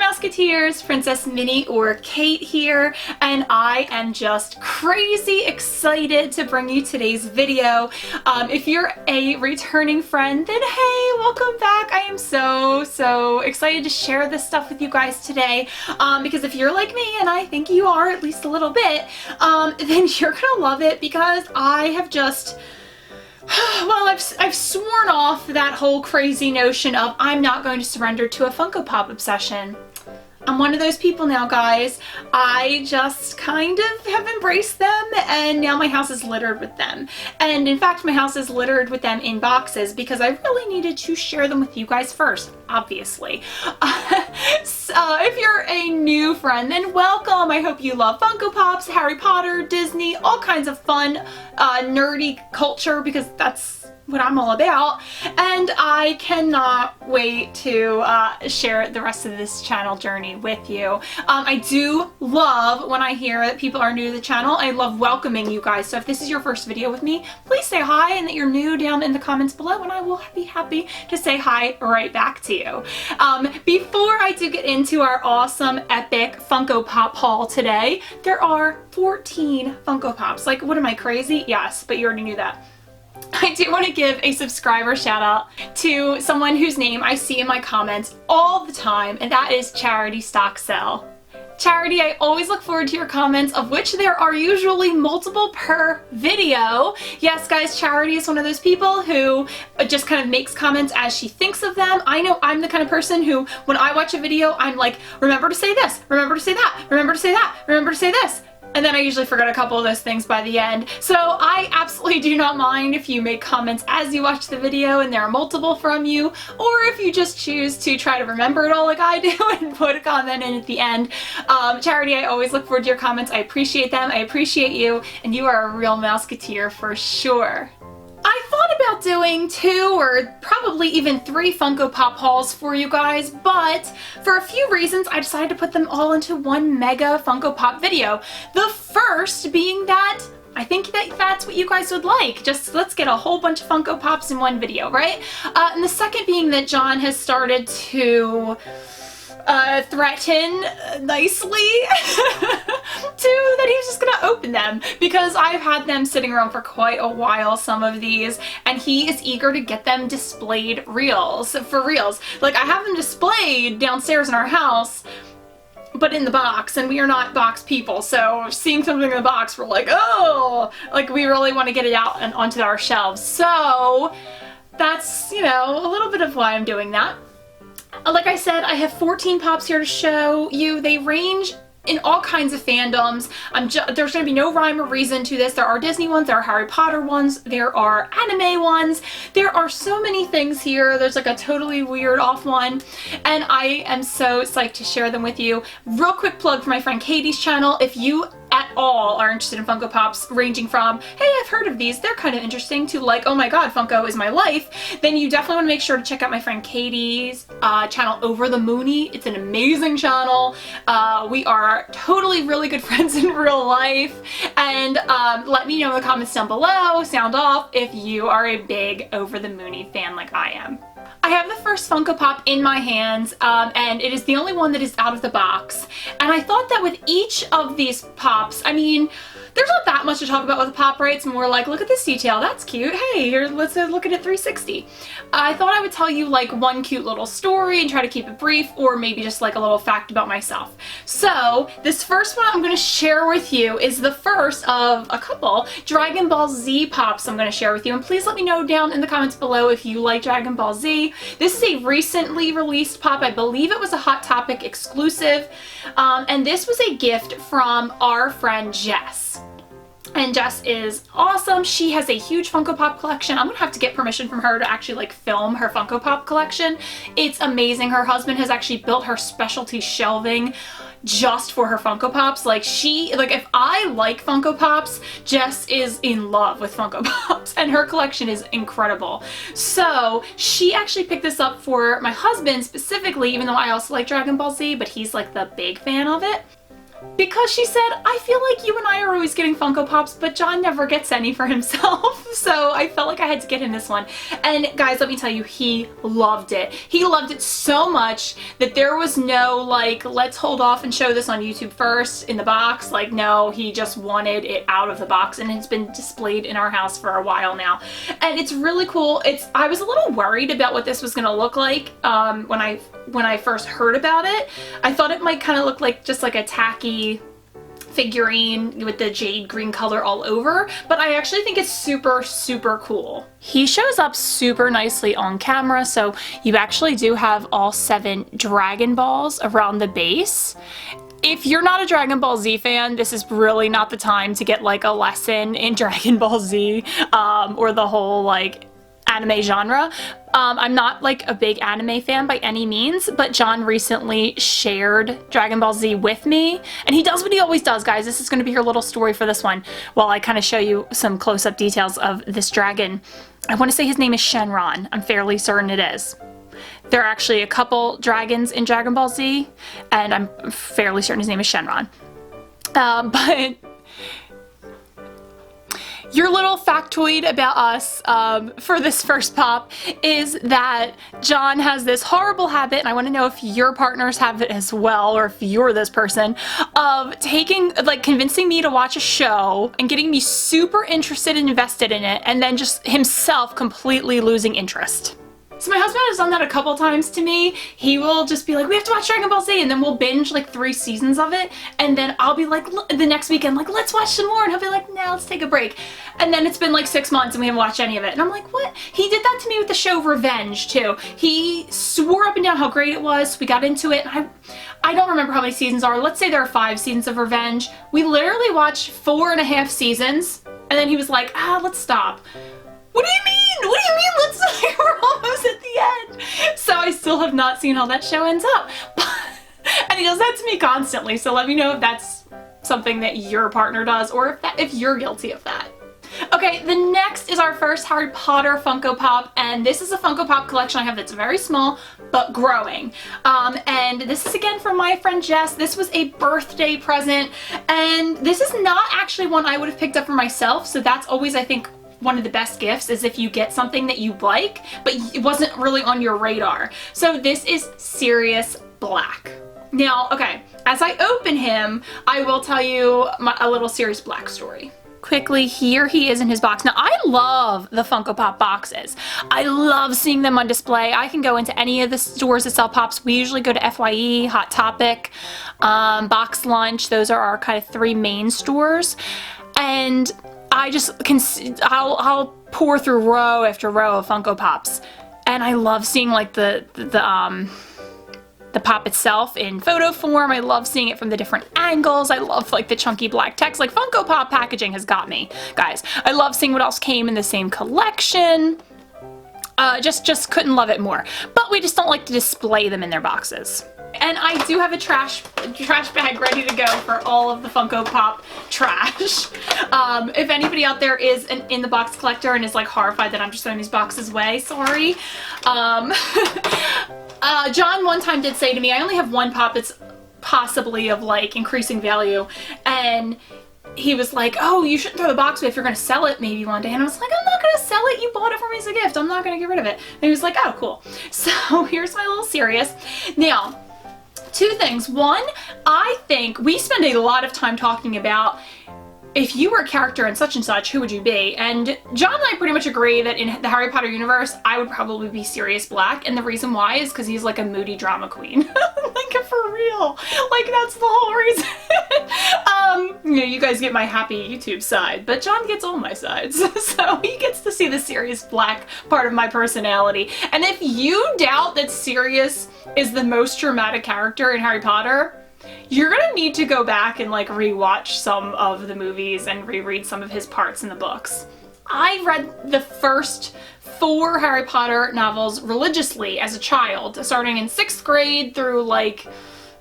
Mouseketeers, PrincessMinnie or Kate here, and I am just crazy excited to bring you today's video. If you're a returning friend, then hey, welcome back. I am so excited to share this stuff with you guys today, because if you're like me, and I think you are at least a little bit, then you're gonna love it because I have just... well, I've sworn off that whole crazy notion of I'm not going to surrender to a Funko Pop obsession. I'm one of those people now, guys. I just kind of have embraced them, and now my house is littered with them. And in fact, my house is littered with them in boxes because I really needed to share them with you guys first, obviously. So if you're a new friend, then welcome. I hope you love Funko Pops, Harry Potter, Disney, all kinds of fun, nerdy culture, because that's what I'm all about, and I cannot wait to share the rest of this channel journey with you. I do love when I hear that people are new to the channel. I love welcoming you guys, so if this is your first video with me, please say hi and that you're new down in the comments below, and I will be happy to say hi right back to you. Before I do get into our awesome epic Funko Pop haul today, there are 14 Funko Pops. Like, what am I, crazy? Yes, but you already knew that. I do want to give a subscriber shout out to someone whose name I see in my comments all the time, and that is Charity Stocksell. Charity, I always look forward to your comments, of which there are usually multiple per video. Yes, guys, Charity is one of those people who just kind of makes comments as she thinks of them. I know I'm the kind of person who, when I watch a video, I'm like, remember to say this, remember to say that, remember to say that, remember to say this. And then I usually forget a couple of those things by the end. So I absolutely do not mind if you make comments as you watch the video and there are multiple from you, or if you just choose to try to remember it all like I do and put a comment in at the end. Charity, I always look forward to your comments. I appreciate them. I appreciate you, and you are a real Mouseketeer for sure. I thought about doing 2 or probably even 3 Funko Pop hauls for you guys, but for a few reasons I decided to put them all into one mega Funko Pop video. The first being that I think that that's what you guys would like. Just let's get a whole bunch of Funko Pops in one video, right? And the second being that John has started to threaten nicely to that he's just gonna open them, because I've had them sitting around for quite a while, some of these, and he is eager to get them displayed for reals. Like, I have them displayed downstairs in our house, but in the box, and we are not box people, so seeing something in the box, we're like, oh, like we really want to get it out and onto our shelves. So that's, you know, a little bit of why I'm doing that. Like I said, I have 14 pops here to show you. They range in all kinds of fandoms. There's going to be no rhyme or reason to this. There are Disney ones, there are Harry Potter ones, there are anime ones. There are so many things here. There's like a totally weird off one, and I am so psyched to share them with you. Real quick plug for my friend Katie's channel. If you at all are interested in Funko Pops, ranging from, hey, I've heard of these, they're kind of interesting, to like, oh my god, Funko is my life, then you definitely want to make sure to check out my friend Katie's channel, OverTheMoony. It's an amazing channel. We are totally really good friends in real life, and let me know in the comments down below, sound off, if you are a big OverTheMoony fan like I am. I have the first Funko Pop in my hands, and it is the only one that is out of the box. And I thought that with each of these pops, I mean, there's not that much to talk about with a pop, right? It's more like, look at this detail, that's cute. Hey, here, let's look at it 360. I thought I would tell you like one cute little story and try to keep it brief, or maybe just like a little fact about myself. So this first one I'm going to share with you is the first of a couple Dragon Ball Z pops I'm going to share with you. And please let me know down in the comments below if you like Dragon Ball Z. This is a recently released pop. I believe it was a Hot Topic exclusive. And this was a gift from our friend Jess. And Jess is awesome. She has a huge Funko Pop collection. I'm gonna have to get permission from her to actually like film her Funko Pop collection. It's amazing. Her husband has actually built her specialty shelving just for her Funko Pops. Like, if I like Funko Pops, Jess is in love with Funko Pops, and her collection is incredible. So she actually picked this up for my husband specifically, even though I also like Dragon Ball Z, but he's like the big fan of it. because she said, I feel like you and I are always getting Funko Pops, but John never gets any for himself. So I felt like I had to get him this one. And guys, let me tell you, he loved it. He loved it so much that there was no like, let's hold off and show this on YouTube first in the box. Like, no, he just wanted it out of the box, and it's been displayed in our house for a while now. And it's really cool. I was a little worried about what this was gonna look like when I first heard about it. I thought it might kind of look like just like a tacky figurine with the jade green color all over, but I actually think it's super, super cool. He shows up super nicely on camera, so you actually do have all 7 Dragon Balls around the base. If you're not a Dragon Ball Z fan, this is really not the time to get like a lesson in Dragon Ball Z or the whole like anime genre. I'm not like a big anime fan by any means, but John recently shared Dragon Ball Z with me, and he does what he always does, guys. This is going to be your little story for this one while I kind of show you some close-up details of this dragon. I want to say his name is Shenron. I'm fairly certain it is. There are actually a couple dragons in Dragon Ball Z, and I'm fairly certain his name is Shenron. But your little factoid about us for this first pop is that John has this horrible habit, and I want to know if your partners have it as well, or if you're this person, of convincing me to watch a show and getting me super interested and invested in it, and then just himself completely losing interest. So my husband has done that a couple times to me. He will just be like, we have to watch Dragon Ball Z, and then we'll binge like 3 seasons of it, and then I'll be like, the next weekend, like, let's watch some more, and he'll be like, nah, let's take a break. And then it's been like 6 months and we haven't watched any of it, and I'm like, what? He did that to me with the show Revenge too. He swore up and down how great it was, so we got into it, and I don't remember how many seasons are. Let's say there are 5 seasons of Revenge. We literally watched 4.5 seasons, and then he was like, let's stop. What do you mean? What do you mean? We're almost at the end. So I still have not seen how that show ends up. And he does that to me constantly. So let me know if that's something that your partner does, or if you're guilty of that. Okay, the next is our first Harry Potter Funko Pop, and this is a Funko Pop collection I have that's very small, but growing. And this is again from my friend Jess. This was a birthday present, and this is not actually one I would have picked up for myself, so that's always, I think, one of the best gifts is if you get something that you like, but it wasn't really on your radar. So this is Sirius Black. Now, okay, as I open him, I will tell you a little Sirius Black story. Quickly, here he is in his box. Now, I love the Funko Pop boxes. I love seeing them on display. I can go into any of the stores that sell Pops. We usually go to FYE, Hot Topic, Box Lunch. Those are our kind of 3 main stores. And I just can, I'll pour through row after row of Funko Pops, and I love seeing like the pop itself in photo form. I love seeing it from the different angles. I love like the chunky black text. Like, Funko Pop packaging has got me, guys. I love seeing what else came in the same collection. Just couldn't love it more. But we just don't like to display them in their boxes. And I do have a trash bag ready to go for all of the Funko Pop trash. If anybody out there is an in the box collector and is like horrified that I'm just throwing these boxes away, sorry. John one time did say to me, I only have 1 Pop that's possibly of like increasing value, and he was like, oh, you shouldn't throw the box away if you're going to sell it maybe one day. And I was like, I'm not going to sell it. You bought it for me as a gift. I'm not going to get rid of it. And he was like, oh, cool. So here's my little Sirius. Now, 2 things. One, I think we spend a lot of time talking about if you were a character in such and such, who would you be? And John and I pretty much agree that in the Harry Potter universe, I would probably be Sirius Black. And the reason why is because he's like a moody drama queen. Like, for real. Like, that's the whole reason. You know, you guys get my happy YouTube side, but John gets all my sides. So he gets to see the Sirius Black part of my personality. And if you doubt that Sirius is the most dramatic character in Harry Potter, you're gonna need to go back and like rewatch some of the movies and reread some of his parts in the books. I read the first 4 Harry Potter novels religiously as a child, starting in 6th grade through like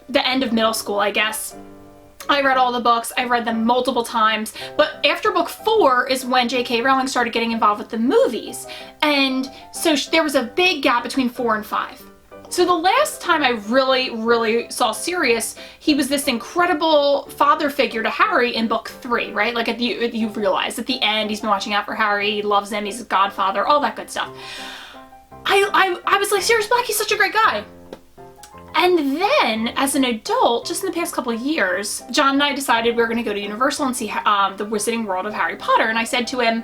the end of middle school, I guess. I read all the books. I read them multiple times, but after book 4 is when J.K. Rowling started getting involved with the movies, and so there was a big gap between 4 and 5. So the last time I really saw Sirius, he was this incredible father figure to Harry in book 3, right? Like you realize at the end he's been watching out for Harry, he loves him, he's his godfather, all that good stuff. I was like, Sirius Black, he's such a great guy. And then, as an adult, just in the past couple of years, John and I decided we were going to go to Universal and see the Wizarding World of Harry Potter. And I said to him,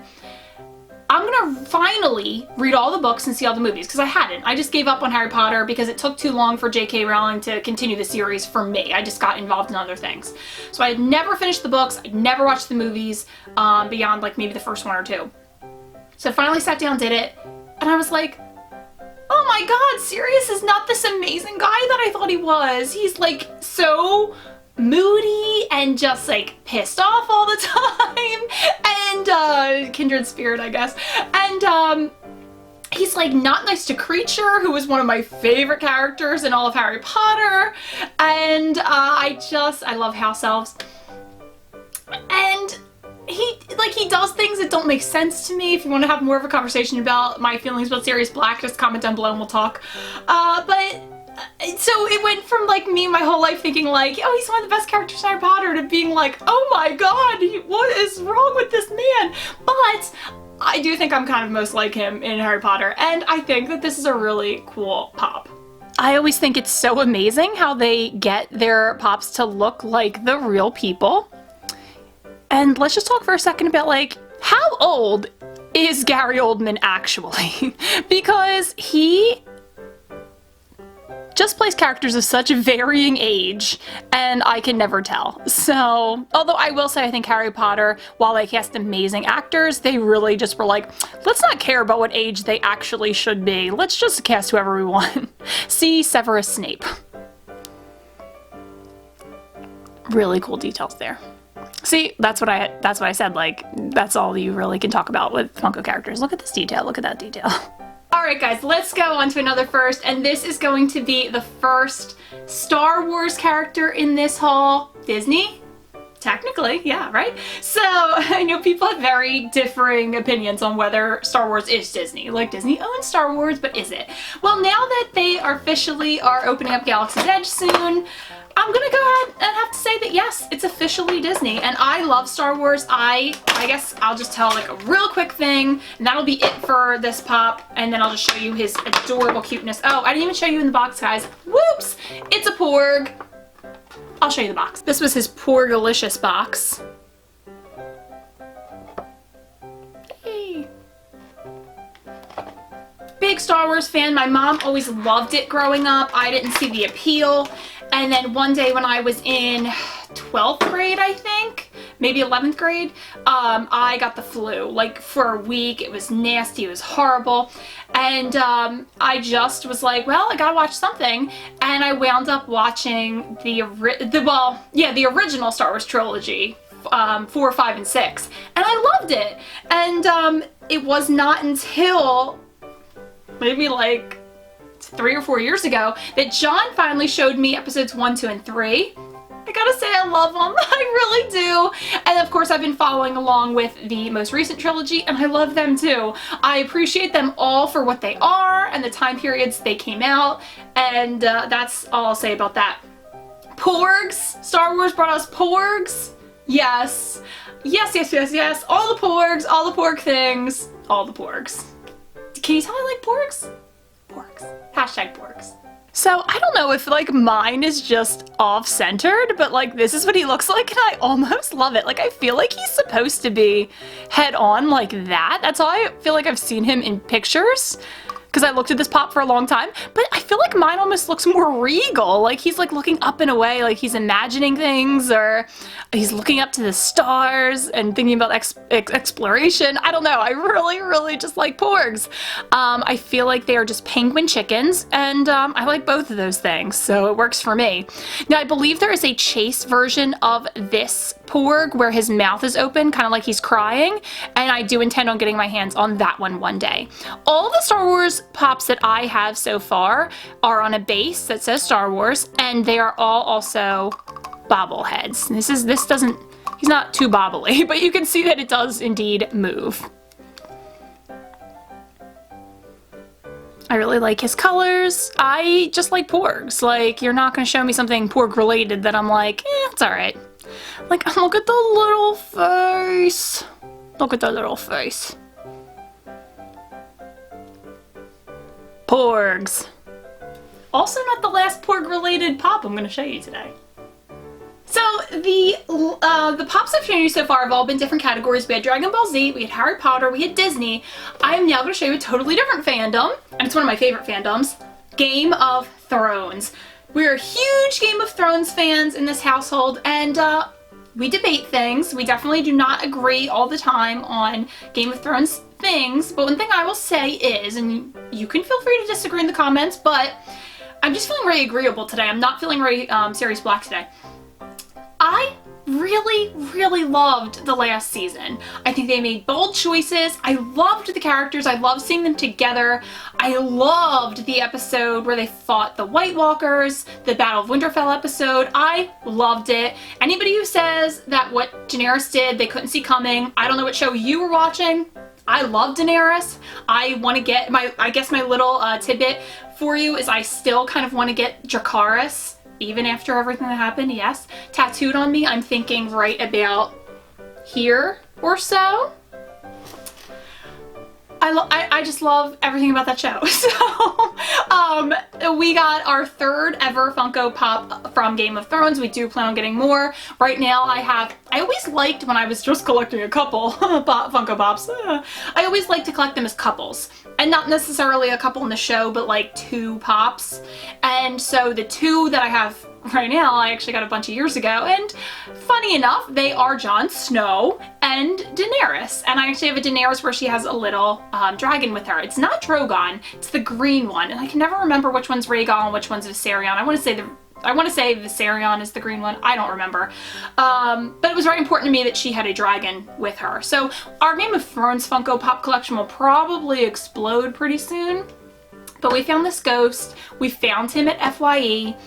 I'm going to finally read all the books and see all the movies, because I hadn't. I just gave up on Harry Potter because it took too long for J.K. Rowling to continue the series for me. I just got involved in other things. So I had never finished the books, I'd never watched the movies beyond like maybe the first 1 or 2. So I finally sat down, did it, and I was like, oh my god, Sirius is not this amazing guy that I thought he was. He's like so moody and just like pissed off all the time, and kindred spirit, I guess. And he's like not nice to Creature, who was one of my favorite characters in all of Harry Potter. And I love house elves. And he does things that don't make sense to me. If you want to have more of a conversation about my feelings about Sirius Black, just comment down below and we'll talk. So it went from like me my whole life thinking like, oh, he's one of the best characters in Harry Potter, to being like, oh my god, what is wrong with this man? But I do think I'm kind of most like him in Harry Potter, and I think that this is a really cool pop. I always think it's so amazing how they get their pops to look like the real people. And let's just talk for a second about like, how old is Gary Oldman actually? Because he just plays characters of such a varying age, and I can never tell. So, although I will say I think Harry Potter, while they cast amazing actors, they really just were like, let's not care about what age they actually should be. Let's just cast whoever we want. See Severus Snape. Really cool details there. See, that's what I said, like, that's all you really can talk about with Funko characters. Look at this detail, look at that detail. Alright guys, let's go on to another first, and this is going to be the first Star Wars character in this haul. Disney? Technically, yeah, right? So, I know people have very differing opinions on whether Star Wars is Disney. Like, Disney owns Star Wars, but is it? Well, now that they officially are opening up Galaxy's Edge soon, I'm gonna go ahead and have to say that yes, it's officially Disney, and I love Star Wars. I guess I'll just tell like a real quick thing, and that'll be it for this pop, and then I'll just show you his adorable cuteness. Oh, I didn't even show you in the box, guys. Whoops! It's a Porg. I'll show you the box. This was his Porgalicious box. Hey. Big Star Wars fan. My mom always loved it growing up. I didn't see the appeal. And then one day when I was in 12th grade, I think, maybe 11th grade, I got the flu. Like for a week, it was nasty, it was horrible. And I just was like, well, I gotta watch something. And I wound up watching the original Star Wars trilogy, 4, 5, and 6. And I loved it. And it was not until maybe like 3 or 4 years ago that John finally showed me episodes 1, 2, and 3. I gotta say I love them. I really do. And of course I've been following along with the most recent trilogy, and I love them too. I appreciate them all for what they are and the time periods they came out, and that's all I'll say about that. Porgs. Star Wars brought us Porgs. Yes. Yes, yes, yes, yes. All the Porgs, all the Porg things, all the Porgs. Can you tell I like Porgs? Porgs. Hashtag Porgs. So I don't know if like mine is just off-centered, but like this is what he looks like and I almost love it. Like I feel like he's supposed to be head on like that. That's how I feel like I've seen him in pictures, because I looked at this pop for a long time, but I feel like mine almost looks more regal. Like he's like looking up and away, like he's imagining things, or he's looking up to the stars and thinking about exploration. I don't know, I really just like Porgs. I feel like they are just penguin chickens, and I like both of those things, so it works for me. Now I believe there is a chase version of this Porg where his mouth is open, kind of like he's crying, and I do intend on getting my hands on that one day. All the Star Wars pops that I have so far are on a base that says Star Wars, and they are all also bobbleheads. This doesn't, he's not too bobbly, but you can see that it does indeed move. I really like his colors. I just like Porgs. Like, you're not gonna show me something Porg related that I'm like, it's alright. Like, look at the little face. Look at the little face. Porgs. Also not the last Porg related pop I'm gonna show you today. So the pops I've shown you so far have all been different categories. We had Dragon Ball Z, we had Harry Potter, we had Disney. I am now going to show you a totally different fandom, and it's one of my favorite fandoms, Game of Thrones. We're huge Game of Thrones fans in this household, and we debate things. We definitely do not agree all the time on Game of Thrones things, but one thing I will say is, and you can feel free to disagree in the comments, but I'm just feeling very agreeable today. I'm not feeling very Sirius Black today. I really loved the last season. I think they made bold choices. I loved the characters. I loved seeing them together. I loved the episode where they fought the White Walkers, the Battle of Winterfell episode. I loved it. Anybody who says that what Daenerys did they couldn't see coming, I don't know what show you were watching. I love Daenerys. I want to get I guess my little tidbit for you is I still kind of want to get Dracarys. Even after everything that happened, yes, tattooed on me. I'm thinking right about here or so. I just love everything about that show. So we got our third ever Funko Pop from Game of Thrones. We do plan on getting more. Right now I always liked when I was just collecting a couple Funko Pops. I always like to collect them as couples. And not necessarily a couple in the show, but like 2 pops. And so the 2 that I have right now, I actually got a bunch of years ago, and funny enough, they are Jon Snow and Daenerys. And I actually have a Daenerys where she has a little dragon with her. It's not Drogon, it's the green one, and I can never remember which one's Rhaegal and which one's Viserion. I want to say Viserion is the green one. I don't remember. But it was very important to me that she had a dragon with her. So our Game of Thrones Funko Pop collection will probably explode pretty soon. But we found this ghost. We found him at FYE.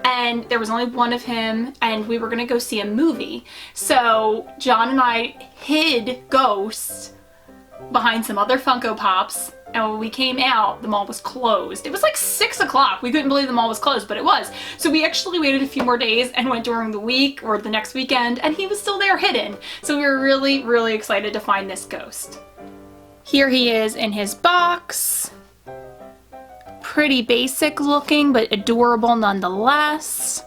And there was only one of him, and we were gonna go see a movie. So John and I hid Ghost behind some other Funko Pops, and when we came out, the mall was closed. It was like 6 o'clock. We couldn't believe the mall was closed, but it was. So we actually waited a few more days and went during the week or the next weekend, and he was still there hidden. So we were really excited to find this ghost. Here he is in his box. Pretty basic looking, but adorable nonetheless.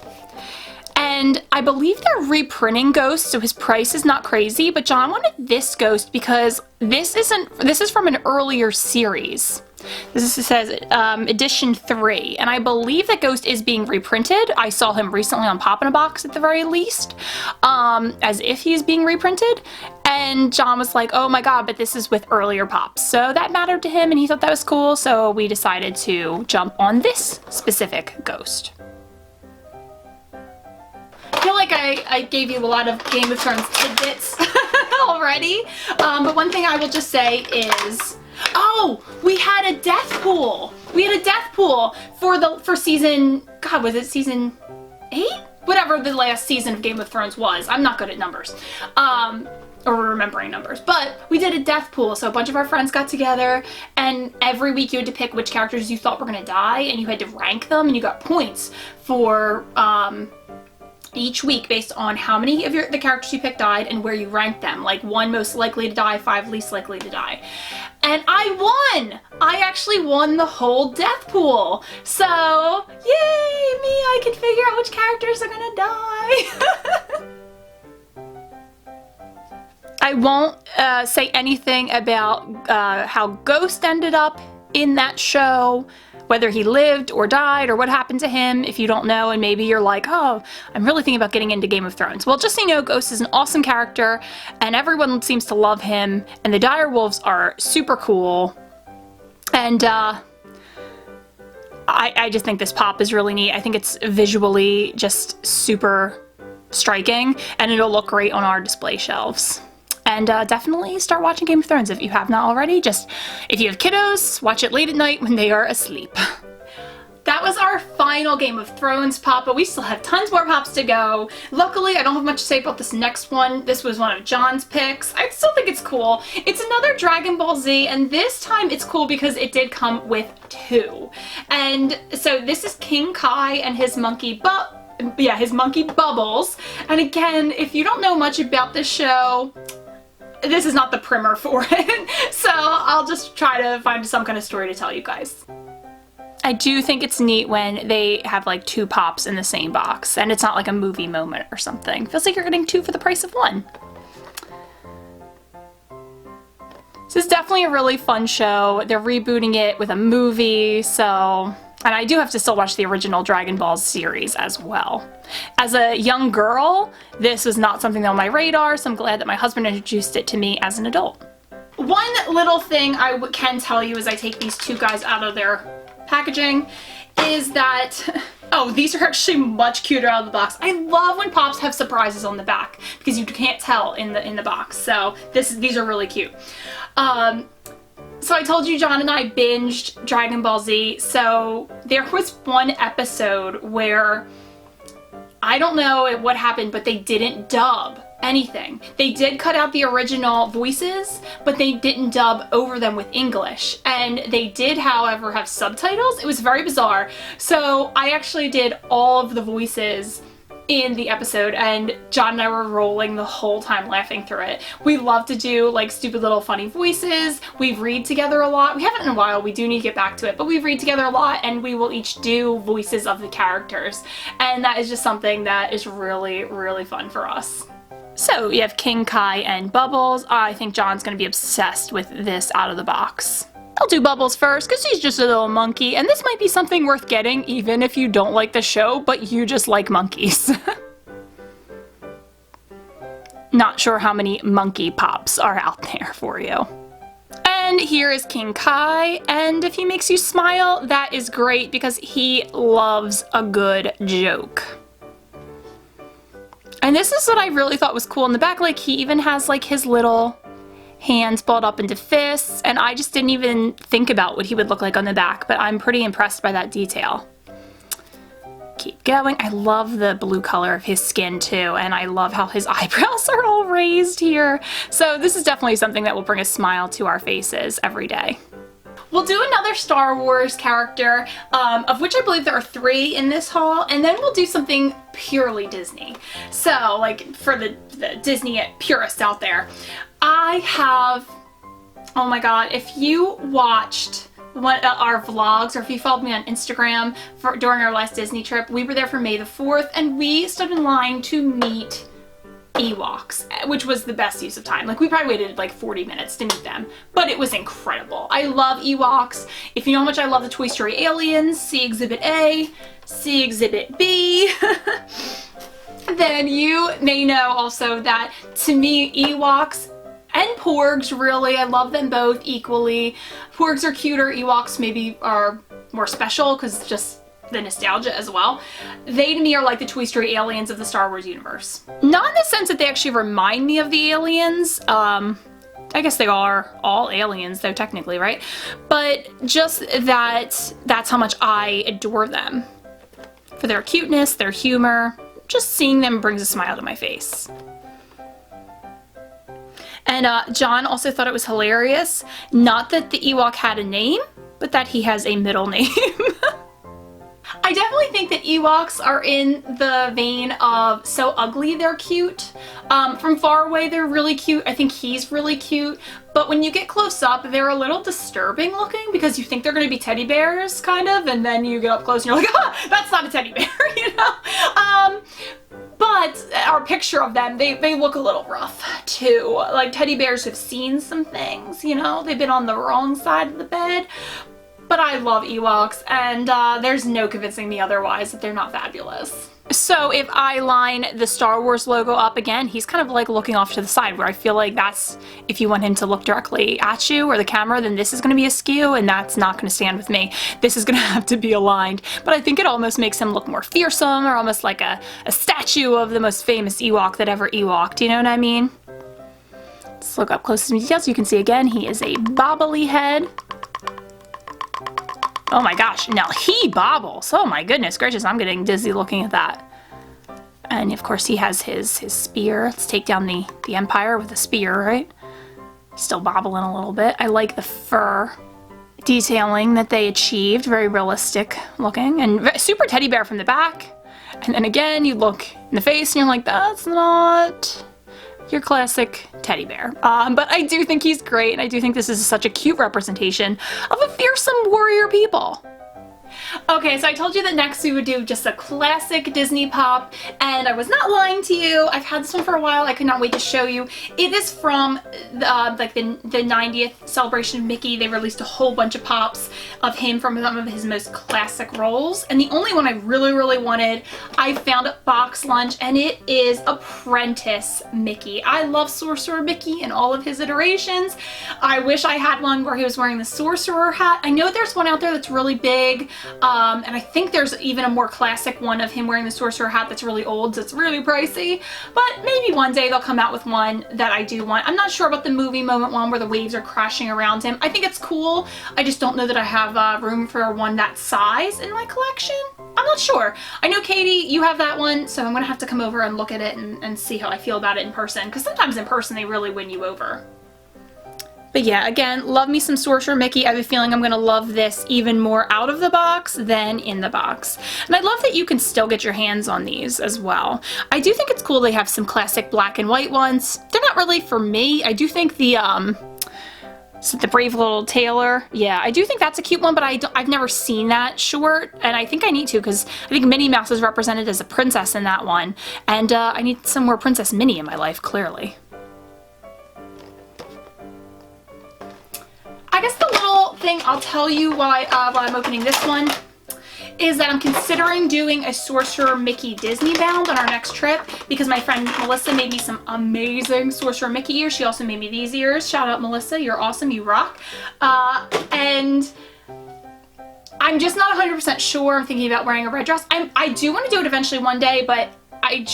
And I believe they're reprinting Ghost, so his price is not crazy, but John wanted this Ghost because this is from an earlier series. Says edition 3, and I believe that Ghost is being reprinted. I saw him recently on Pop in a Box at the very least, as if he's being reprinted. And John was like, oh my god, but this is with earlier pops. So that mattered to him and he thought that was cool, so we decided to jump on this specific Ghost. I feel like I gave you a lot of Game of Thrones tidbits already, but one thing I will just say is, oh, we had a death pool. We had a death pool for season, God, was it season 8? Whatever the last season of Game of Thrones was. I'm not good at numbers. Or remembering numbers, but we did a death pool, so a bunch of our friends got together, and every week you had to pick which characters you thought were gonna die, and you had to rank them, and you got points for each week based on how many of the characters you picked died and where you ranked them, like 1 most likely to die, 5 least likely to die. And I won! I actually won the whole death pool! So, yay me, I can figure out which characters are gonna die! I won't say anything about how Ghost ended up in that show, whether he lived or died or what happened to him if you don't know, and maybe you're like, oh, I'm really thinking about getting into Game of Thrones. Well, just so you know, Ghost is an awesome character and everyone seems to love him, and the dire wolves are super cool, and I just think this pop is really neat. I think it's visually just super striking, and it'll look great on our display shelves. And definitely start watching Game of Thrones if you have not already. Just, if you have kiddos, watch it late at night when they are asleep. That that was our final Game of Thrones pop, but we still have tons more pops to go. Luckily, I don't have much to say about this next one. This was one of John's picks. I still think it's cool. It's another Dragon Ball Z, and this time it's cool because it did come with 2. And so this is King Kai and his monkey his monkey Bubbles. And again, if you don't know much about this show, this is not the primer for it. So I'll just try to find some kind of story to tell you guys. I do think it's neat when they have like 2 pops in the same box and it's not like a movie moment or something. Feels like you're getting 2 for the price of 1. This is definitely a really fun show. They're rebooting it with a movie, so... And I do have to still watch the original Dragon Ball series as well. As a young girl, this was not something on my radar, so I'm glad that my husband introduced it to me as an adult. One little thing I can tell you as I take these 2 guys out of their packaging is that, oh, these are actually much cuter out of the box. I love when pops have surprises on the back because you can't tell in the box. So these are really cute. So I told you John and I binged Dragon Ball Z, so there was one episode where, I don't know what happened, but they didn't dub anything. They did cut out the original voices, but they didn't dub over them with English. And they did, however, have subtitles. It was very bizarre. So I actually did all of the voices in the episode, and John and I were rolling the whole time laughing through it. We love to do like stupid little funny voices. We read together a lot. We haven't in a while, we do need to get back to it, but we read together a lot and we will each do voices of the characters. And that is just something that is really, really fun for us. So you have King Kai and Bubbles. I think John's gonna be obsessed with this out of the box. I'll do Bubbles first because he's just a little monkey, and this might be something worth getting even if you don't like the show, but you just like monkeys. Not sure how many monkey pops are out there for you. And here is King Kai, and if he makes you smile, that is great because he loves a good joke. And this is what I really thought was cool in the back, like he even has like his little hands balled up into fists, and I just didn't even think about what he would look like on the back, but I'm pretty impressed by that detail. Keep going. I love the blue color of his skin too, and I love how his eyebrows are all raised here. So this is definitely something that will bring a smile to our faces every day. We'll do another Star Wars character, of which I believe there are 3 in this haul, and then we'll do something purely Disney. So, like, for the Disney purists out there, I have, oh my god, if you watched our vlogs, or if you followed me on Instagram during our last Disney trip, we were there for May the 4th, and we stood in line to meet Ewoks, which was the best use of time. Like, we probably waited like 40 minutes to meet them, but it was incredible. I love Ewoks. If you know how much I love the Toy Story aliens, see Exhibit A, see Exhibit B, then you may know also that to me, Ewoks and Porgs, really, I love them both equally. Porgs are cuter, Ewoks maybe are more special because just the nostalgia as well. They to me are like the Toy Story aliens of the Star Wars universe. Not in the sense that they actually remind me of the aliens. I guess they are all aliens though, technically, right? But just that's how much I adore them. For their cuteness, their humor, just seeing them brings a smile to my face. And John also thought it was hilarious, not that the Ewok had a name, but that he has a middle name. I definitely think that Ewoks are in the vein of so ugly they're cute. From far away they're really cute. I think he's really cute. But when you get close up, they're a little disturbing looking because you think they're going to be teddy bears, kind of, and then you get up close and you're like, ah, that's not a teddy bear, you know? But our picture of them, they look a little rough too. Like teddy bears have seen some things, you know? They've been on the wrong side of the bed. But I love Ewoks, and there's no convincing me otherwise that they're not fabulous. So if I line the Star Wars logo up again, he's kind of like looking off to the side, where I feel like that's, if you want him to look directly at you or the camera, then this is going to be askew, and that's not going to stand with me. This is going to have to be aligned. But I think it almost makes him look more fearsome, or almost like a statue of the most famous Ewok that ever Ewoked, you know what I mean? Let's look up close to details. You can see again, he is a bobbly head. Oh my gosh, now he bobbles. Oh my goodness gracious, I'm getting dizzy looking at that. And of course he has his spear. Let's take down the Empire with a spear, right? Still bobbling a little bit. I like the fur detailing that they achieved. Very realistic looking. And super teddy bear from the back. And then again, you look in the face and you're like, that's not your classic teddy bear. But I do think he's great, and I do think this is such a cute representation of a fearsome warrior people. Okay, so I told you that next we would do just a classic Disney pop, and I was not lying to you. I've had this one for a while. I could not wait to show you. It is from like the 90th celebration of Mickey. They released a whole bunch of pops of him from some of his most classic roles, and the only one I really wanted, I found at Box Lunch, and it is Apprentice Mickey. I love Sorcerer Mickey in all of his iterations. I wish I had one where he was wearing the Sorcerer hat. I know there's one out there that's really big. And I think there's even a more classic one of him wearing the Sorcerer hat that's really old, so it's really pricey. But maybe one day they'll come out with one that I do want. I'm not sure about the movie moment one where the waves are crashing around him. I think it's cool. I just don't know that I have room for one that size in my collection. I'm not sure. I know, Katie, you have that one, so I'm gonna have to come over and look at it and see how I feel about it in person, because sometimes in person they really win you over. But yeah, again, love me some Sorcerer Mickey. I have a feeling I'm going to love this even more out of the box than in the box. And I love that you can still get your hands on these as well. I do think it's cool they have some classic black and white ones. They're not really for me. I do think the Brave Little Tailor, yeah, I do think that's a cute one, but I've never seen that short, and I think I need to, because I think Minnie Mouse is represented as a princess in that one, and I need some more Princess Minnie in my life, clearly. I guess the little thing I'll tell you while I'm opening this one is that I'm considering doing a Sorcerer Mickey Disney bound on our next trip, because my friend Melissa made me some amazing Sorcerer Mickey ears. She also made me these ears. Shout out, Melissa. You're awesome. You rock. And I'm just not 100% sure. I'm thinking about wearing a red dress. I do want to do it eventually one day, but I'm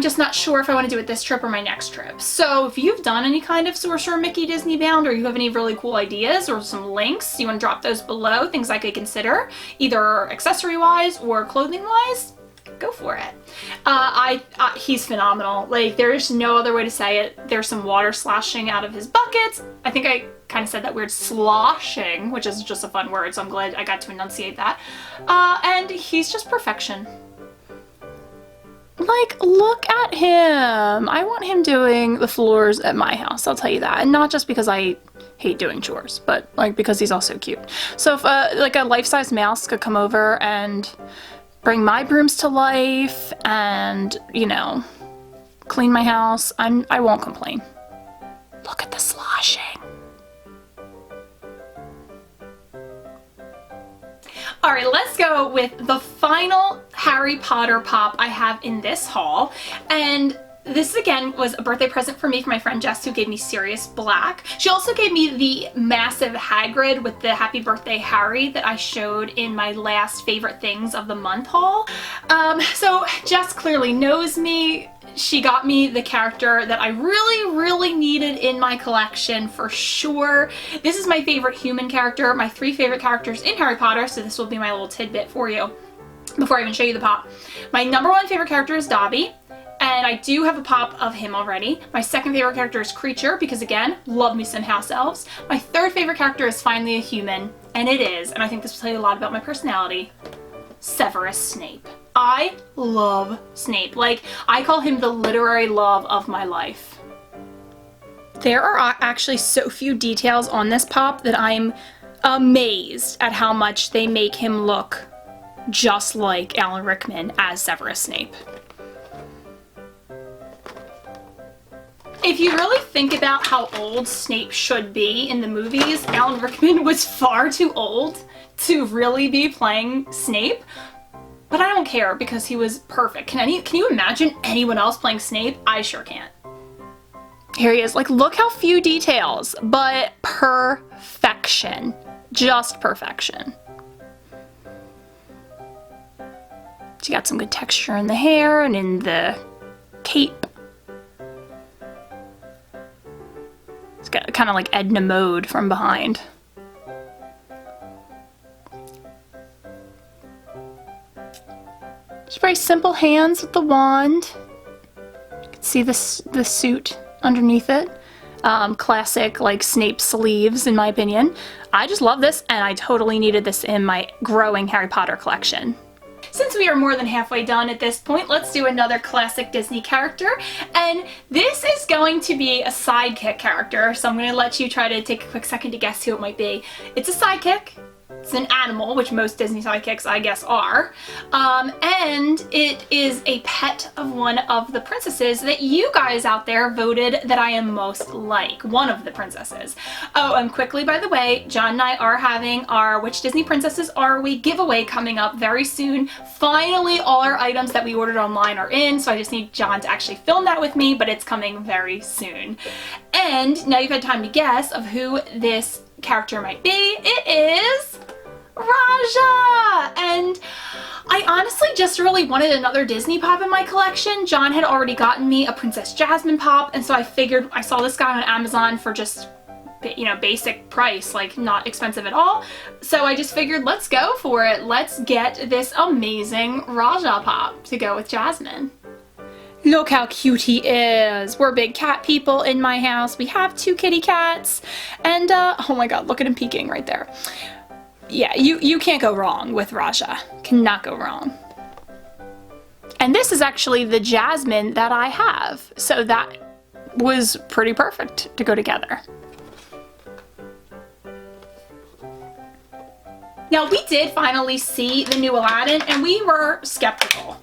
just not sure if I want to do it this trip or my next trip. So if you've done any kind of Sorcerer Mickey Disney bound, or you have any really cool ideas or some links, you want to drop those below, things I could consider, either accessory wise or clothing wise, go for it. He's phenomenal. Like, there's no other way to say it. There's some water sloshing out of his buckets. I think I kind of said that weird sloshing, which is just a fun word, so I'm glad I got to enunciate that. And he's just perfection. Like, look at him. I want him doing the floors at my house, I'll tell you that. And not just because I hate doing chores, but like because he's also cute. So if like a life-size mouse could come over and bring my brooms to life and, you know, clean my house, I won't complain. Look at the sloshing. All right, let's go with the final Harry Potter pop I have in this haul. And this, again, was a birthday present for me from my friend Jess, who gave me Sirius Black. She also gave me the massive Hagrid with the Happy Birthday Harry that I showed in my last favorite things of the month haul. So Jess clearly knows me. She got me the character that I really needed in my collection for sure. This is my favorite human character, my 3 favorite characters in Harry Potter, so this will be my little tidbit for you before I even show you the pop. My #1 favorite character is Dobby, and I do have a pop of him already. My 2nd favorite character is Creature, because again, love me some house elves. My 3rd favorite character is finally a human, and it is, and I think this will tell you a lot about my personality, Severus Snape. I love Snape. Like, I call him the literary love of my life. There are actually so few details on this pop that I'm amazed at how much they make him look just like Alan Rickman as Severus Snape. If you really think about how old Snape should be in the movies, Alan Rickman was far too old to really be playing Snape. But I don't care, because he was perfect. Can you imagine anyone else playing Snape? I sure can't. Here he is. Like, look how few details, but perfection. Just perfection. She got some good texture in the hair and in the cape. It's got kind of like Edna Mode from behind. Just very simple hands with the wand. You can see the suit underneath it. Classic, like, Snape sleeves, in my opinion. I just love this, and I totally needed this in my growing Harry Potter collection. Since we are more than halfway done at this point, let's do another classic Disney character, and this is going to be a sidekick character, so I'm going to let you try to take a quick second to guess who it might be. It's a sidekick. It's an animal, which most Disney sidekicks, I guess, are. And it is a pet of one of the princesses that you guys out there voted that I am most like. One of the princesses. Oh, and quickly, by the way, John and I are having our Which Disney Princesses Are We giveaway coming up very soon. Finally, all our items that we ordered online are in, so I just need John to actually film that with me, but it's coming very soon. And now you've had time to guess of who this character might be. It is Rajah! And I honestly just really wanted another Disney pop in my collection. John had already gotten me a Princess Jasmine pop, and so I figured, I saw this guy on Amazon for just, you know, basic price, like not expensive at all. So I just figured, let's go for it. Let's get this amazing Rajah pop to go with Jasmine. Look how cute he is. We're big cat people in my house. We have 2 kitty cats. And, oh my god, look at him peeking right there. Yeah, you can't go wrong with Rajah. Cannot go wrong. And this is actually the Jasmine that I have. So that was pretty perfect to go together. Now, we did finally see the new Aladdin, and we were skeptical.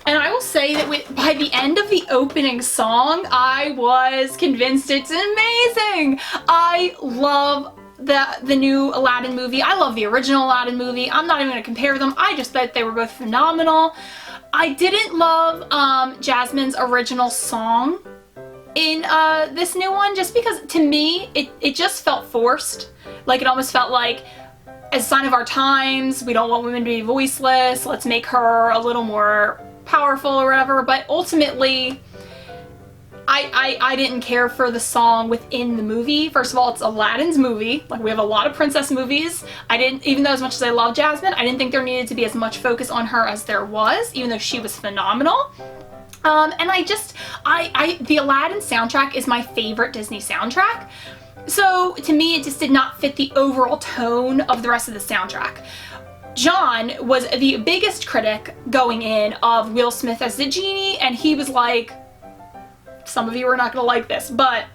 And I will say that by the end of the opening song, I was convinced it's amazing. I love the new Aladdin movie. I love the original Aladdin movie. I'm not even going to compare them. I just thought they were both phenomenal. I didn't love Jasmine's original song in this new one, just because to me, it just felt forced. Like, it almost felt like, as a sign of our times, we don't want women to be voiceless. Let's make her a little more powerful or whatever, but ultimately I didn't care for the song within the movie. First of all, it's Aladdin's movie. Like, we have a lot of princess movies. Even though as much as I love Jasmine, I didn't think there needed to be as much focus on her as there was, even though she was phenomenal. And the Aladdin soundtrack is my favorite Disney soundtrack. So to me, it just did not fit the overall tone of the rest of the soundtrack. John was the biggest critic going in of Will Smith as the genie, and he was like, some of you are not going to like this, but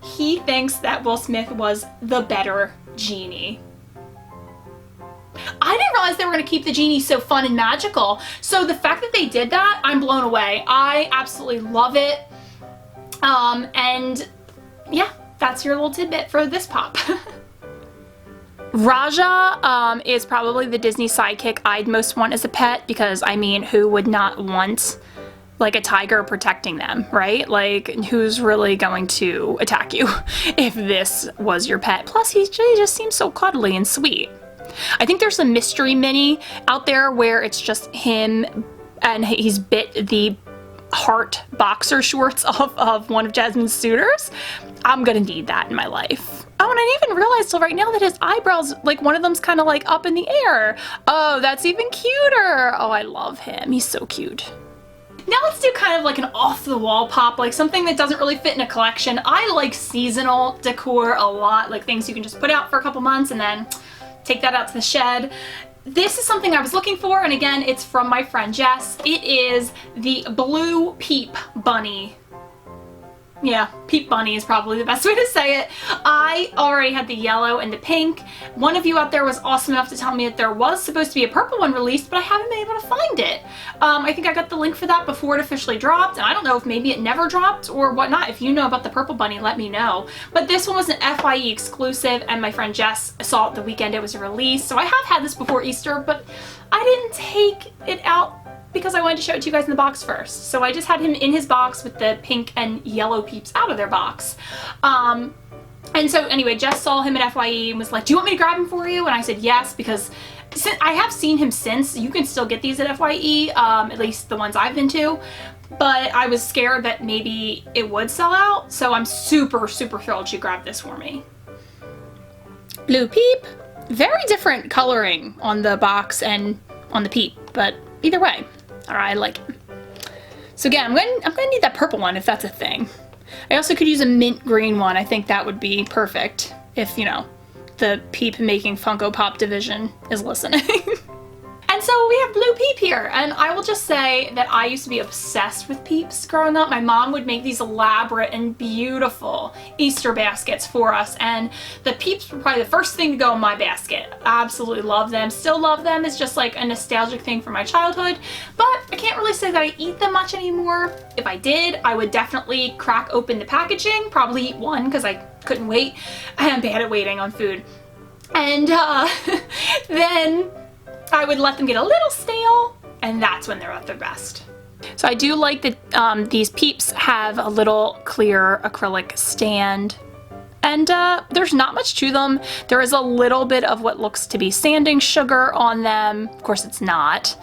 he thinks that Will Smith was the better genie. I didn't realize they were going to keep the genie so fun and magical, so the fact that they did that, I'm blown away. I absolutely love it, and yeah, that's your little tidbit for this pop. Rajah is probably the Disney sidekick I'd most want as a pet, because, I mean, who would not want, like, a tiger protecting them, right? Like, who's really going to attack you if this was your pet? Plus, he just seems so cuddly and sweet. I think there's a mystery mini out there where it's just him and he's bit the heart boxer shorts off of one of Jasmine's suitors. I'm gonna need that in my life. Oh, and I didn't even realize till right now that his eyebrows, like, one of them's kind of like up in the air. Oh, that's even cuter. Oh, I love him. He's so cute. Now let's do kind of like an off-the-wall pop, like something that doesn't really fit in a collection. I like seasonal decor a lot, like things you can just put out for a couple months and then take that out to the shed. This is something I was looking for, and again, it's from my friend Jess. It is the blue Peep bunny. Yeah, Peep bunny is probably the best way to say it. I already had the yellow and the pink. One of you out there was awesome enough to tell me that there was supposed to be a purple one released, but I haven't been able to find it. I think I got the link for that before it officially dropped, and I don't know if maybe it never dropped or whatnot. If you know about the purple bunny, let me know. But this one was an FYE exclusive, and my friend Jess saw it the weekend it was released. So I have had this before Easter, but I didn't take it out because I wanted to show it to you guys in the box first. So I just had him in his box with the pink and yellow Peeps out of their box. And so anyway, Jess saw him at FYE and was like, do you want me to grab him for you? And I said yes, because I have seen him since. You can still get these at FYE, at least the ones I've been to. But I was scared that maybe it would sell out. So I'm super, super thrilled she grabbed this for me. Blue Peep. Very different coloring on the box and on the Peep, but either way, All right, I like it. So again, I'm gonna need that purple one if that's a thing. I also could use a mint green one. I think that would be perfect if, you know, the Peep making Funko Pop division is listening. And so we have blue Peep here, and I will just say that I used to be obsessed with Peeps growing up. My mom would make these elaborate and beautiful Easter baskets for us, and the Peeps were probably the first thing to go in my basket. Absolutely love them, still love them. It's just like a nostalgic thing from my childhood, but I can't really say that I eat them much anymore. If I did, I would definitely crack open the packaging, probably eat one because I couldn't wait. I am bad at waiting on food. And then I would let them get a little stale, and that's when they're at their best. So I do like that these Peeps have a little clear acrylic stand, and there's not much to them. There is a little bit of what looks to be sanding sugar on them. Of course it's not,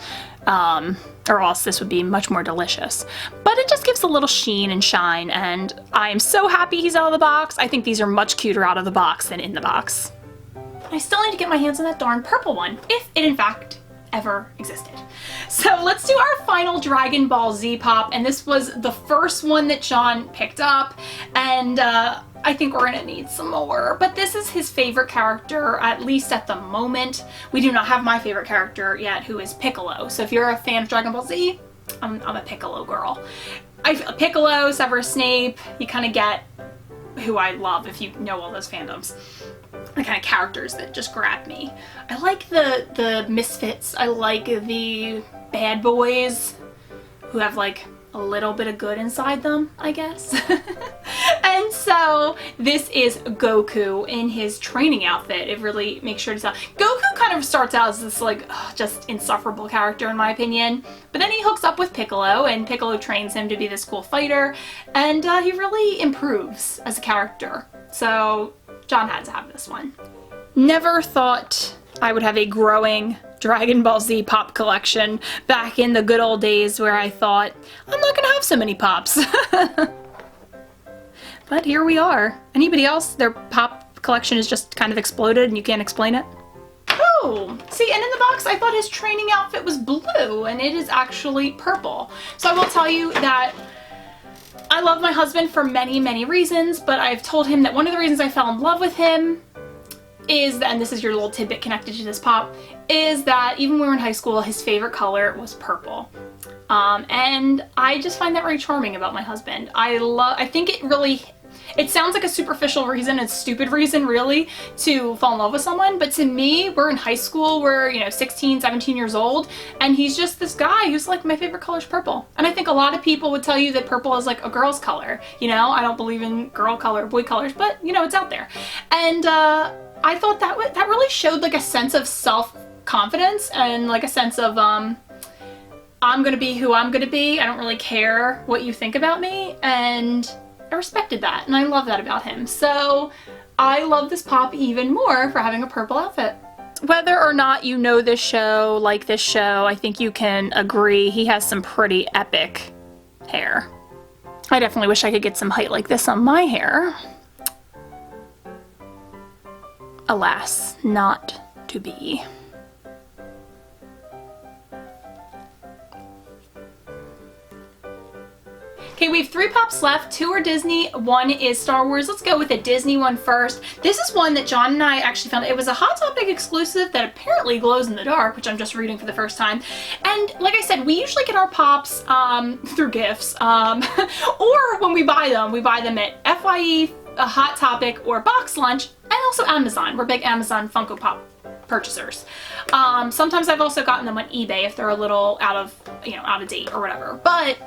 or else this would be much more delicious. But it just gives a little sheen and shine, and I am so happy he's out of the box. I think these are much cuter out of the box than in the box. I still need to get my hands on that darn purple one, if it in fact ever existed. So let's do our final Dragon Ball Z pop, and this was the first one that John picked up, and I think we're gonna need some more. But this is his favorite character, at least at the moment. We do not have my favorite character yet, who is Piccolo. So if you're a fan of Dragon Ball Z, I'm a Piccolo girl. Piccolo, Severus Snape, you kind of get who I love if you know all those fandoms. The kind of characters that just grab me. I like the misfits. I like the bad boys who have like a little bit of good inside them, I guess. And so this is Goku in his training outfit. It really makes sure to tell. Goku kind of starts out as this like just insufferable character in my opinion, but then he hooks up with Piccolo, and Piccolo trains him to be this cool fighter, and he really improves as a character. So John had to have this one. Never thought I would have a growing Dragon Ball Z pop collection back in the good old days where I thought, I'm not gonna have so many pops. But here we are. Anybody else, their pop collection is just kind of exploded and you can't explain it? Oh, see, and in the box I thought his training outfit was blue, and it is actually purple. So I will tell you that I love my husband for many, many reasons, but I've told him that one of the reasons I fell in love with him is, and this is your little tidbit connected to this pop, is that even when we were in high school, his favorite color was purple. And I just find that very charming about my husband. I think it sounds like a superficial reason, a stupid reason really, to fall in love with someone, but to me, we're in high school, we're, you know, 16, 17 years old, and he's just this guy who's like, my favorite color is purple. And I think a lot of people would tell you that purple is like a girl's color. You know, I don't believe in girl color, boy colors, but you know, it's out there. And I thought that really showed like a sense of self-confidence and like a sense of, I'm gonna be who I'm gonna be. I don't really care what you think about me, and I respected that, and I love that about him. So I love this pop even more for having a purple outfit. Whether or not you know this show, like this show, I think you can agree he has some pretty epic hair. I definitely wish I could get some height like this on my hair. Alas, not to be. Okay, we have 3 pops left. 2 are Disney, 1 is Star Wars. Let's go with the Disney one first. This is one that John and I actually found. It was a Hot Topic exclusive that apparently glows in the dark, which I'm just reading for the first time. And like I said, we usually get our pops through gifts, or when we buy them at FYE, a Hot Topic, or Box Lunch, and also Amazon. We're big Amazon Funko Pop purchasers. Sometimes I've also gotten them on eBay if they're a little out of date or whatever. But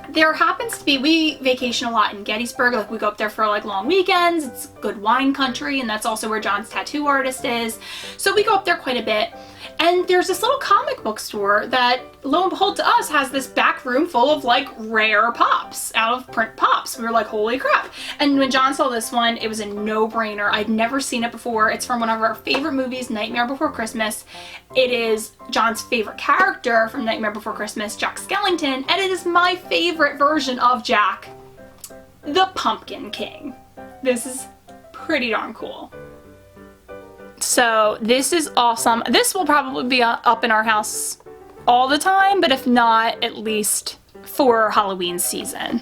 there happens to be, we vacation a lot in Gettysburg, like we go up there for like long weekends. It's good wine country, and that's also where John's tattoo artist is. So we go up there quite a bit. And there's this little comic book store that, lo and behold, to us has this back room full of like rare pops, out of print pops. We were like, holy crap. And when John saw this one, it was a no-brainer. I'd never seen it before. It's from one of our favorite movies, Nightmare Before Christmas. It is John's favorite character from Nightmare Before Christmas, Jack Skellington, and it is my favorite version of Jack, the Pumpkin King. This is pretty darn cool. So this is awesome. This will probably be up in our house all the time, but if not, at least for Halloween season.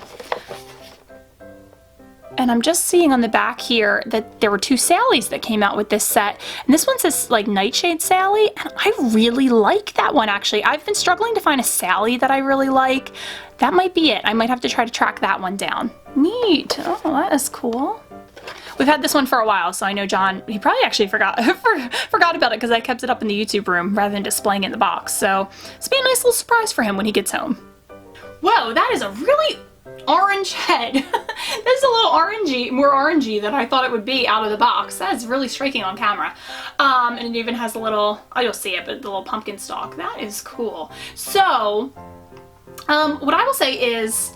And I'm just seeing on the back here that there were 2 Sallys that came out with this set. And this one says like Nightshade Sally, and I really like that one actually. I've been struggling to find a Sally that I really like. That might be it. I might have to try to track that one down. Neat. Oh, that is cool. We've had this one for a while, so I know John, he probably actually forgot about it because I kept it up in the YouTube room rather than displaying it in the box. So it's be a nice little surprise for him when he gets home. Whoa, that is a really orange head. That's a little orangey, more orangey than I thought it would be out of the box. That is really striking on camera. And it even has a little, oh, you'll see it, but the little pumpkin stalk. That is cool. So, what I will say is,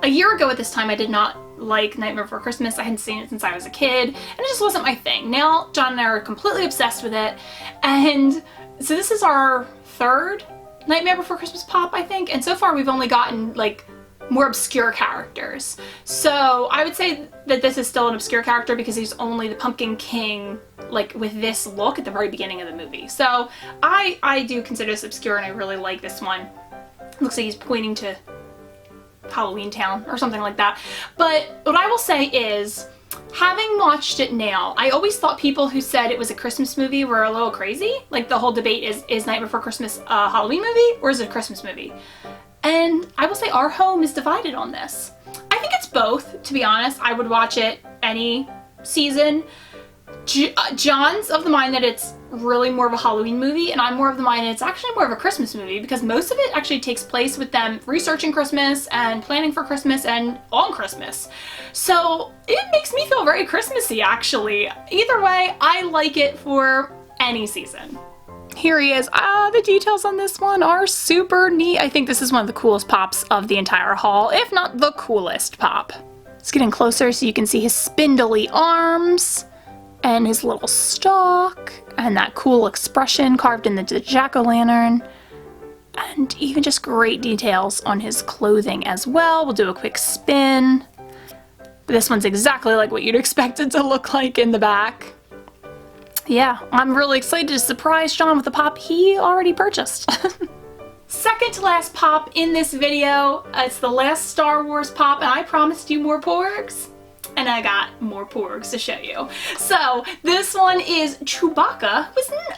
a year ago at this time, I did not like Nightmare Before Christmas. I hadn't seen it since I was a kid, and it just wasn't my thing. Now, John and I are completely obsessed with it, and so this is our 3rd Nightmare Before Christmas pop, I think, and so far we've only gotten, like, more obscure characters. So I would say that this is still an obscure character because he's only the Pumpkin King, like, with this look at the very beginning of the movie. So I do consider this obscure, and I really like this one. Looks like he's pointing to Halloween Town or something like that. But what I will say is, having watched it now, I always thought people who said it was a Christmas movie were a little crazy. Like, the whole debate is Night Before Christmas a Halloween movie or is it a Christmas movie? And I will say our home is divided on this. I think it's both, to be honest. I would watch it any season. John's of the mind that it's really more of a Halloween movie, and I'm more of the mind that it's actually more of a Christmas movie because most of it actually takes place with them researching Christmas and planning for Christmas and on Christmas. So it makes me feel very Christmassy, actually. Either way, I like it for any season. Here he is. The details on this one are super neat. I think this is one of the coolest pops of the entire haul, if not the coolest pop. Let's get in closer so you can see his spindly arms and his little stalk and that cool expression carved in the jack-o'-lantern, and even just great details on his clothing as well. We'll do a quick spin. This one's exactly like what you'd expect it to look like in the back. Yeah, I'm really excited to surprise John with a pop he already purchased. Second to last pop in this video. It's the last Star Wars pop, and I promised you more Porgs, and I got more Porgs to show you. So this one is Chewbacca.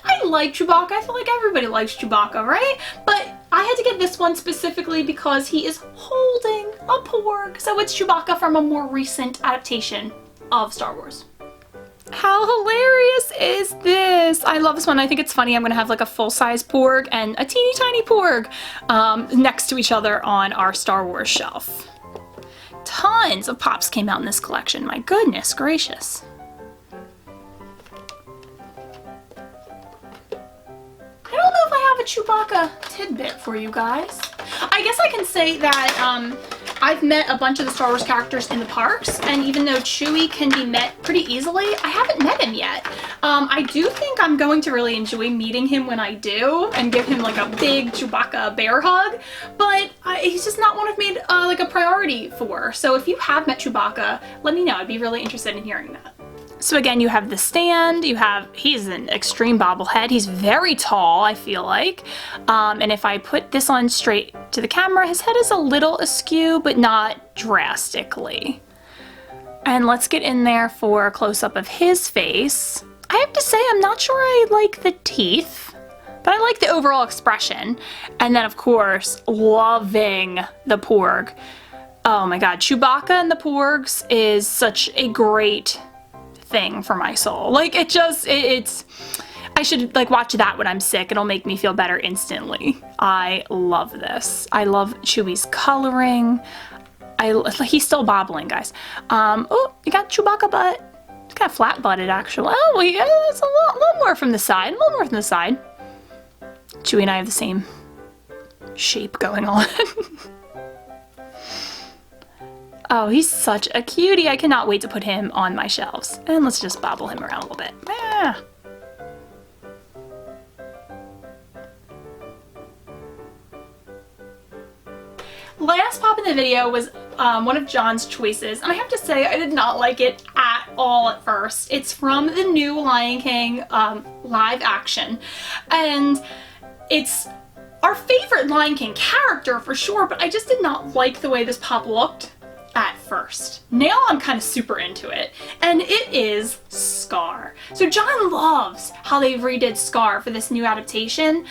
I like Chewbacca. I feel like everybody likes Chewbacca, right? But I had to get this one specifically because he is holding a Porg. So it's Chewbacca from a more recent adaptation of Star Wars. How hilarious is this? I love this one. I think it's funny. I'm gonna have like a full-size Porg and a teeny tiny Porg next to each other on our Star Wars shelf. Tons of pops came out in this collection. My goodness gracious. I don't know if I have a Chewbacca tidbit for you guys. I guess I can say that I've met a bunch of the Star Wars characters in the parks, and even though Chewie can be met pretty easily, I haven't met him yet. I do think I'm going to really enjoy meeting him when I do, and give him like a big Chewbacca bear hug, but he's just not one I've made like a priority for. So if you have met Chewbacca, let me know. I'd be really interested in hearing that. So again, you have the stand, he's an extreme bobblehead. He's very tall, I feel like. And if I put this on straight to the camera, his head is a little askew, but not drastically. And let's get in there for a close-up of his face. I have to say, I'm not sure I like the teeth, but I like the overall expression. And then, of course, loving the Porg. Oh my god, Chewbacca and the Porgs is such a great thing for my soul. Like, it's I should like watch that when I'm sick. It'll make me feel better instantly. I love this. I love Chewie's coloring. He's still bobbling, guys. Oh, you got Chewbacca butt. It's kind of flat-butted, actually. Oh, yeah, it's a little more from the side. A little more from the side. Chewie and I have the same shape going on. Oh, he's such a cutie. I cannot wait to put him on my shelves. And let's just bobble him around a little bit. Ah. Last pop in the video was one of John's choices, and I have to say I did not like it at all at first. It's from the new Lion King live action, and it's our favorite Lion King character for sure, but I just did not like the way this pop looked at first. Now I'm kind of super into it, and it is Scar. So John loves how they redid Scar for this new adaptation,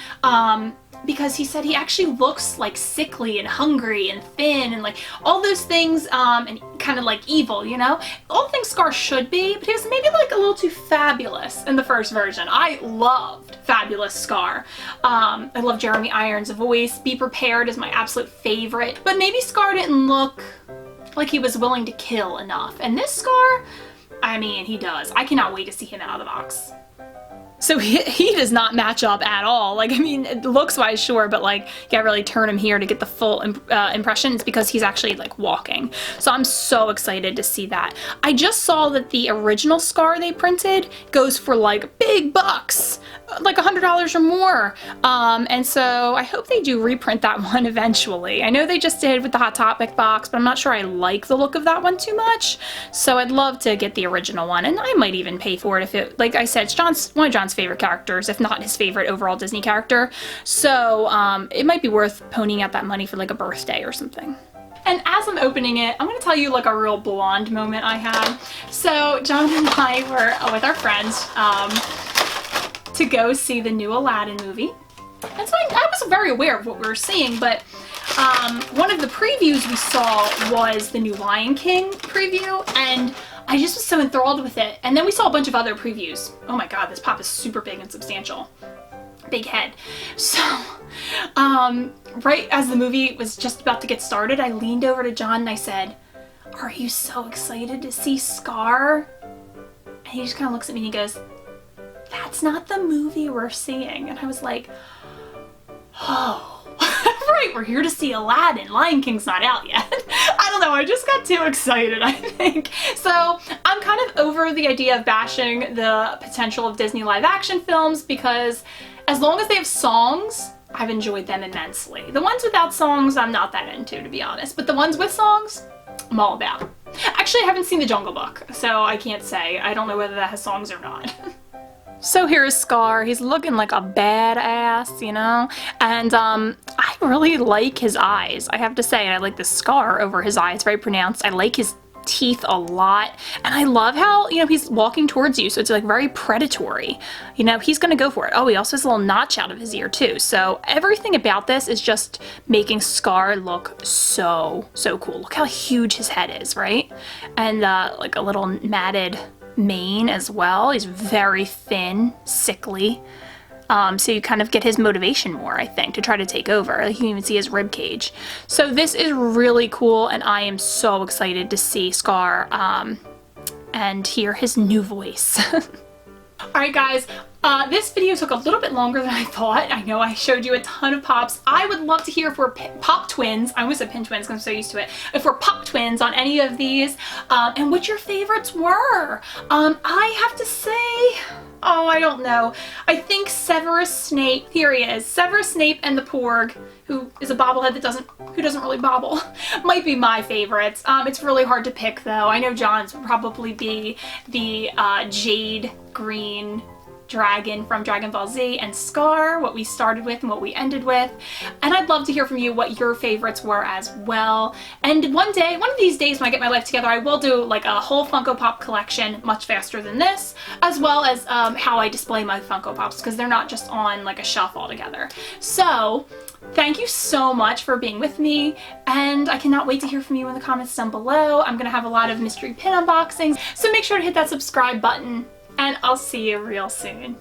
because he said he actually looks like sickly and hungry and thin and like all those things, and kind of like evil, you know? All the things Scar should be, but he was maybe like a little too fabulous in the first version. I loved Fabulous Scar. I love Jeremy Irons' voice. Be Prepared is my absolute favorite, but maybe Scar didn't look like he was willing to kill enough. And this Scar, I mean, he does. I cannot wait to see him out of the box. So he does not match up at all. Like, I mean, looks-wise, sure, but like, you gotta really turn him here to get the full impression. It's because he's actually like walking. So I'm so excited to see that. I just saw that the original Scar they printed goes for like big bucks, like $100 or more. And so I hope they do reprint that one eventually. I know they just did with the Hot Topic box, but I'm not sure I like the look of that one too much. So I'd love to get the original one, and I might even pay for it if it, like I said, it's one of John's favorite characters, if not his favorite overall Disney character. So it might be worth ponying out that money for like a birthday or something. And as I'm opening it, I'm gonna tell you like a real blonde moment I had. So John and I were with our friends to go see the new Aladdin movie. And so I was very aware of what we were seeing, but one of the previews we saw was the new Lion King preview, and I just was so enthralled with it. And then we saw a bunch of other previews. Oh my god, this pop is super big and substantial. Big head. So, right as the movie was just about to get started, I leaned over to John and I said, "Are you so excited to see Scar?" And he just kind of looks at me and he goes, "That's not the movie we're seeing." And I was like, oh. Right, we're here to see Aladdin. Lion King's not out yet. I don't know, I just got too excited, I think. So I'm kind of over the idea of bashing the potential of Disney live action films, because as long as they have songs, I've enjoyed them immensely. The ones without songs, I'm not that into, to be honest. But the ones with songs, I'm all about. Actually, I haven't seen The Jungle Book, so I can't say. I don't know whether that has songs or not. So here is Scar. He's looking like a badass, you know? And I really like his eyes, I have to say. I like the scar over his eye. It's very pronounced. I like his teeth a lot. And I love how, you know, he's walking towards you, so it's like very predatory. You know, he's gonna go for it. Oh, he also has a little notch out of his ear too. So everything about this is just making Scar look so, so cool. Look how huge his head is, right? And like a little matted mane as well. He's very thin, sickly. So you kind of get his motivation more, I think, to try to take over. You can even see his rib cage. So this is really cool, and I am so excited to see Scar and hear his new voice. Alright guys, this video took a little bit longer than I thought. I know I showed you a ton of pops. I would love to hear if we're pop twins. I almost said pin twins because I'm so used to it. If we're pop twins on any of these, and what your favorites were. I have to say, oh, I don't know. I think Severus Snape, here he is, Severus Snape and the Porg, who is a bobblehead that who doesn't really bobble, might be my favorites. It's really hard to pick though. I know John's would probably be the Jade green dragon from Dragon Ball Z, and Scar, what we started with and what we ended with. And I'd love to hear from you what your favorites were as well. And one of these days when I get my life together, I will do like a whole Funko Pop collection much faster than this, as well as how I display my Funko Pops, because they're not just on like a shelf altogether. So thank you so much for being with me, and I cannot wait to hear from you in the comments down below. I'm gonna have a lot of mystery pin unboxings, so make sure to hit that subscribe button, and I'll see you real soon.